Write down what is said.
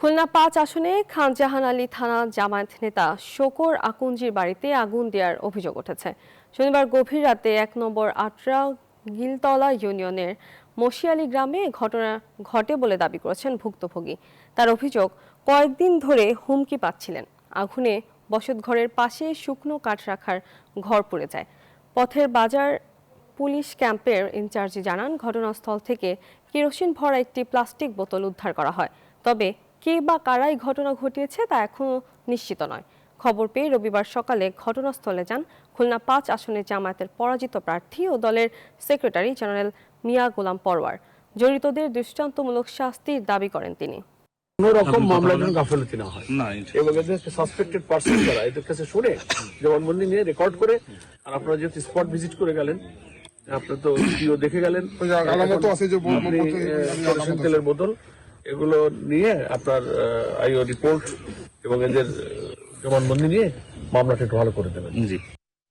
খুলনা ৫ আসনে খান জাহান আলী থানা জামায়াত নেতা শোকর আকুঞ্জির বাড়িতে আগুন দেওয়ার অভিযোগ উঠেছে। শনিবার গভীর রাতে ১ নম্বর আটরা গিলতলা ইউনিয়নের মশিয়ালী গ্রামে ঘটনা ঘটে বলে দাবি করেছেন ভুক্তভোগী। তার অভিযোগ, কয়েকদিন ধরে হুমকি পাচ্ছিলেন। আগুনে বসতঘরের পাশে শুকনো কাঠ রাখার ঘর পুড়ে যায়। পথের বাজার পুলিশ ক্যাম্পের ইনচার্জি জানান, ঘটনাস্থল থেকে কেরোসিন ভরা একটি প্লাস্টিক বোতল উদ্ধার করা হয়। তবে কে বা কারাই ঘটনা ঘটিয়েছে তা এখনও নিশ্চিত নয়। খবর পেয়ে রবিবার সকালে ঘটনাস্থলে যান খুলনা ৫ আসনের জামায়াতের পরাজিত প্রার্থী ও দলের সেক্রেটারি জেনারেল মিয়া গোলাম পরওয়ার। জড়িতদের দৃষ্টান্তমূলক শাস্তির দাবি করেন তিনি। কোন রকম মামলার জন্য গাফিলতি না হয় এবং এদের সাসপেক্টেড পারসন যারা এদের কাছে শুনে জবানবন্দি নিয়ে রেকর্ড করে, আর আপনারা যেহেতু স্পট ভিজিট করে গেলেন, আপনারা তো ভিডিও দেখে গেলেন, কেরোসিন তেলের বোতল এগুলো নিয়ে আপনার আইও রিপোর্ট এবং এদের জবানবন্দি নিয়ে মামলাটা একটু ভালো করে দেবেন।